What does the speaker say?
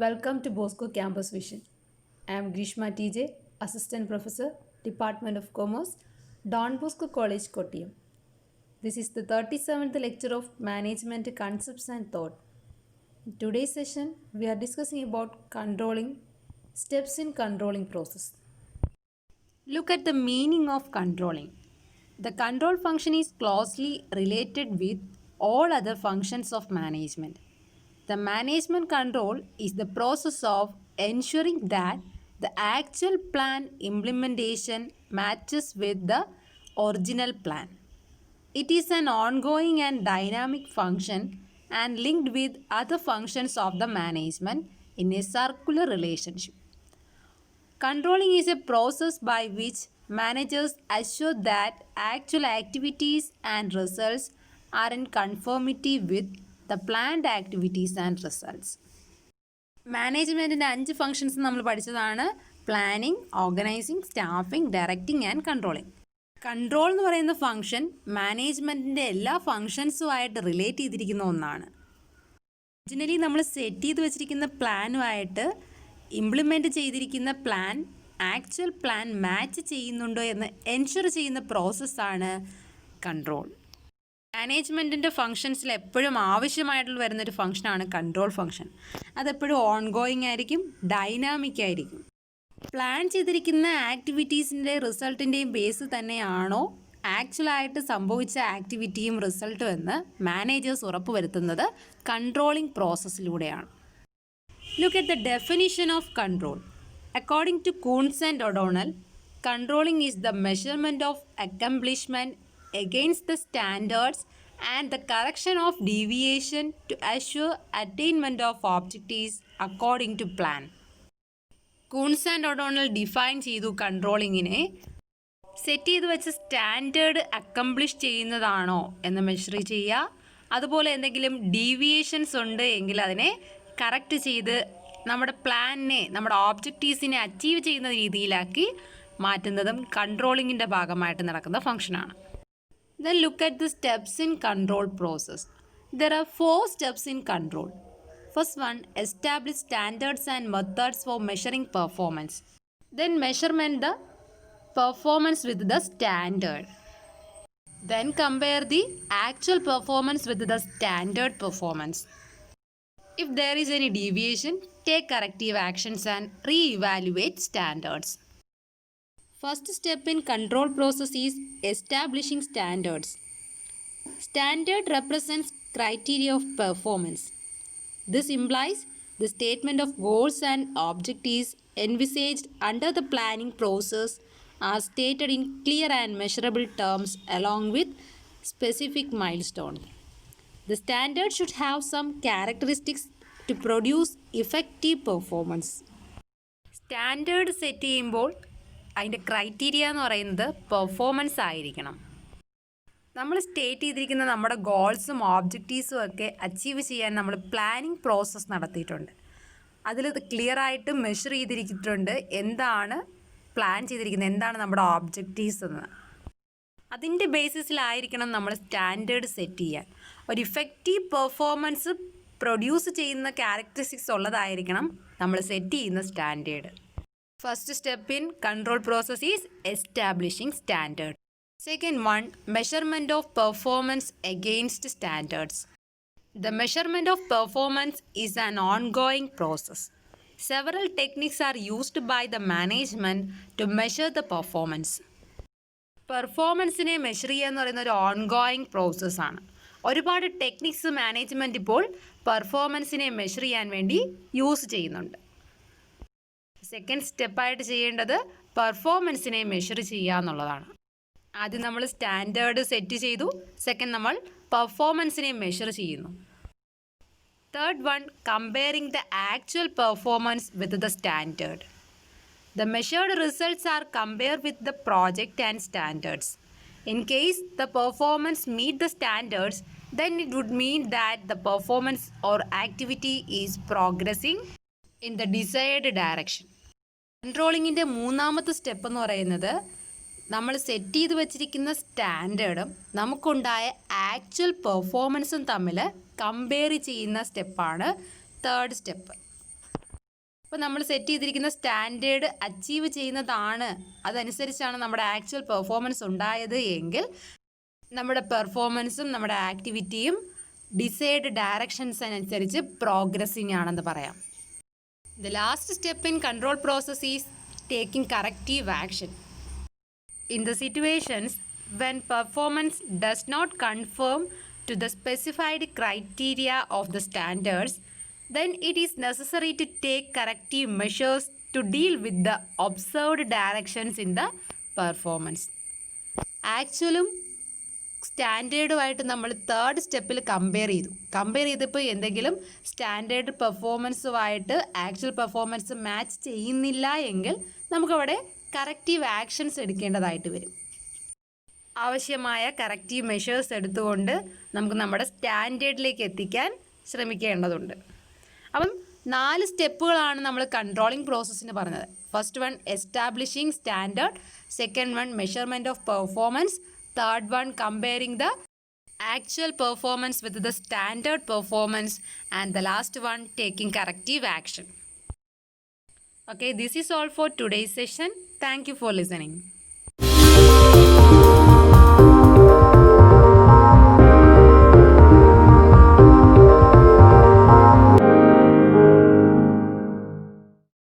Welcome to Bosco Campus Vision. I am Grishma TJ, Assistant Professor, Department of Commerce, Don Bosco College, Kottayam. This is the 37th lecture of Management Concepts and Thought. In today's session, we are discussing about controlling steps in controlling process. Look at the meaning of controlling. The control function is closely related with all other functions of management. The management control is the process of ensuring that the actual plan implementation matches with the original plan. It is an ongoing and dynamic function and linked with other functions of the management in a circular relationship. Controlling is a process by which managers assure that actual activities and results are in conformity with the planned activities and results. മാനേജ്മെൻറ്റിൻ്റെ 5 functions നമ്മൾ പഠിച്ചതാണ് planning, organising, staffing, directing and controlling. Control എന്ന് പറയുന്ന function മാനേജ്മെൻറ്റിൻ്റെ എല്ലാ ഫങ്ഷൻസുമായിട്ട് relate ചെയ്തിരിക്കുന്ന ഒന്നാണ്. Originally നമ്മൾ set ചെയ്ത് വെച്ചിരിക്കുന്ന പ്ലാനുമായിട്ട് ഇംപ്ലിമെൻറ്റ് ചെയ്തിരിക്കുന്ന പ്ലാൻ ആക്ച്വൽ പ്ലാൻ മാച്ച് ചെയ്യുന്നുണ്ടോ എന്ന് എൻഷുർ ചെയ്യുന്ന പ്രോസസ്സാണ് കൺട്രോൾ. മാനേജ്മെൻറ്റിൻ്റെ ഫങ്ഷൻസിൽ എപ്പോഴും ആവശ്യമായിട്ടുള്ള വരുന്നൊരു ഫങ്ഷനാണ് കൺട്രോൾ ഫങ്ഷൻ. അതെപ്പോഴും ഓൺഗോയിങ് ആയിരിക്കും, ഡൈനാമിക് ആയിരിക്കും. പ്ലാൻ ചെയ്തിരിക്കുന്ന ആക്ടിവിറ്റീസിൻ്റെ റിസൾട്ടിൻ്റെയും ബേസ് തന്നെയാണോ ആക്ച്വലായിട്ട് സംഭവിച്ച ആക്ടിവിറ്റിയും റിസൾട്ടും എന്ന് മാനേജേഴ്സ് ഉറപ്പുവരുത്തുന്നത് കൺട്രോളിംഗ് പ്രോസസ്സിലൂടെയാണ്. Look at the definition of control. According to Coons and O'Donnell, controlling is the measurement of accomplishment against the standards and the correction of deviation to assure attainment of objectives according to plan. Coons and O'Donnell define ചെയ്തു കൺട്രോളിങ്ങിനെ set ചെയ്ത് വെച്ച standard accomplish ചെയ്യുന്നതാണോ എന്ന് measure ചെയ്യുക, അതുപോലെ എന്തെങ്കിലും deviations ഉണ്ട് എങ്കിൽ അതിനെ കറക്റ്റ് ചെയ്ത് നമ്മുടെ പ്ലാനിനെ, നമ്മുടെ ഓബ്ജക്റ്റീവ്സിനെ അച്ചീവ് ചെയ്യുന്ന രീതിയിലാക്കി മാറ്റുന്നതും കൺട്രോളിങ്ങിൻ്റെ ഭാഗമായിട്ട് നടക്കുന്ന ഫംഗ്ഷനാണ്. Then look at the steps in control process. There are 4 steps in control. First one, establish standards and methods for measuring performance. Then measurement the performance with the standard. Then compare the actual performance with the standard performance. If there is any deviation, take corrective actions and re-evaluate standards. First step in control process is establishing standards. Standard represents criteria of performance. This implies the statement of goals and objectives envisaged under the planning process are stated in clear and measurable terms along with specific milestones. The standard should have some characteristics to produce effective performance. Standard set ചെയ്യുമ്പോൾ അതിൻ്റെ criteria എന്ന് പറയുന്നത് performance ആയിരിക്കണം. നമ്മൾ state ചെയ്തിരിക്കുന്ന നമ്മുടെ ഗോൾസും ഓബ്ജക്റ്റീവ്സും ഒക്കെ achieve ചെയ്യാൻ നമ്മൾ പ്ലാനിങ് പ്രോസസ്സ് നടത്തിയിട്ടുണ്ട്. അതിൽ ക്ലിയർ ആയിട്ട് മെഷർ ചെയ്തിരിച്ചിട്ടുണ്ട് എന്താണ് പ്ലാൻ ചെയ്തിരിക്കുന്നത്, എന്താണ് നമ്മുടെ ഓബ്ജക്റ്റീവ്സ് എന്ന്. അതിൻ്റെ ബേസിസിലായിരിക്കണം നമ്മൾ സ്റ്റാൻഡേർഡ് സെറ്റ് ചെയ്യാൻ. ഒരു ഇഫക്റ്റീവ് പെർഫോമൻസ് പ്രൊഡ്യൂസ് ചെയ്യുന്ന ക്യാരക്ടറിസ്റ്റിക്സ് ഉള്ളതായിരിക്കണം നമ്മൾ സെറ്റ് ചെയ്യുന്ന standard. First step in control process is establishing standard. Second one, measurement of performance against standards. The measurement of performance is an ongoing process. Several techniques are used by the management to measure the performance. പെർഫോമൻസിനെ measure ചെയ്യുക എന്ന് പറയുന്ന ഒരു ongoing പ്രോസസ്സാണ്. ഒരുപാട് techniques management ഇപ്പോൾ പെർഫോമൻസിനെ measure ചെയ്യാൻ വേണ്ടി യൂസ് ചെയ്യുന്നുണ്ട്. സെക്കൻഡ് സ്റ്റെപ്പായിട്ട് ചെയ്യേണ്ടത് പെർഫോമൻസിനെ മെഷർ ചെയ്യുക എന്നുള്ളതാണ്. ആദ്യം നമ്മൾ സ്റ്റാൻഡേർഡ് സെറ്റ് ചെയ്തു, സെക്കൻഡ് നമ്മൾ പെർഫോമൻസിനെ മെഷർ ചെയ്യുന്നു. Third one, comparing the actual performance with the standard. The measured results R compare with the project and standards. In case the performance meet the standards, then it would mean that the performance or activity is progressing in the desired direction. കൺട്രോളിങ്ങിൻ്റെ മൂന്നാമത്തെ step എന്ന് പറയുന്നത് നമ്മൾ set ചെയ്ത് വെച്ചിരിക്കുന്ന സ്റ്റാൻഡേർഡും നമുക്കുണ്ടായ actual പെർഫോമൻസും തമ്മിൽ compare ചെയ്യുന്ന സ്റ്റെപ്പാണ് തേർഡ് സ്റ്റെപ്പ്. അപ്പോൾ നമ്മൾ സെറ്റ് ചെയ്തിരിക്കുന്ന സ്റ്റാൻഡേർഡ് അച്ചീവ് ചെയ്യുന്നതാണ്, അതനുസരിച്ചാണ് നമ്മുടെ ആക്ച്വൽ പെർഫോമൻസ് ഉണ്ടായത് എങ്കിൽ നമ്മുടെ പെർഫോമൻസും നമ്മുടെ ആക്ടിവിറ്റിയും ഡിസൈഡ് ഡയറക്ഷൻസ് അനുസരിച്ച് പ്രോഗ്രസ്സിങ് ആണെന്ന് പറയാം. The last step in control process is taking corrective action. In the situations when performance does not conform to the specified criteria of the standards, then it is necessary to take corrective measures to deal with the observed directions in the performance. ആക്ച്വലും സ്റ്റാൻഡേർഡുമായിട്ട് നമ്മൾ third സ്റ്റെപ്പിൽ compare ചെയ്തപ്പോൾ എന്തെങ്കിലും standard പെർഫോമൻസുമായിട്ട് actual performance match ചെയ്യുന്നില്ല എങ്കിൽ നമുക്കവിടെ corrective actions എടുക്കേണ്ടതായിട്ട് വരും. ആവശ്യമായ corrective measures എടുത്തുകൊണ്ട് നമുക്ക് നമ്മുടെ സ്റ്റാൻഡേർഡിലേക്ക് എത്തിക്കാൻ ശ്രമിക്കേണ്ടതുണ്ട്. അപ്പം 4 സ്റ്റെപ്പുകളാണ് നമ്മൾ കൺട്രോളിംഗ് പ്രോസസ്സിന് പറഞ്ഞത്. First one establishing standard, second one measurement of performance, third one comparing the actual performance with the standard performance, and the last one taking corrective action. Okay, this is all for today's session. Thank you for listening.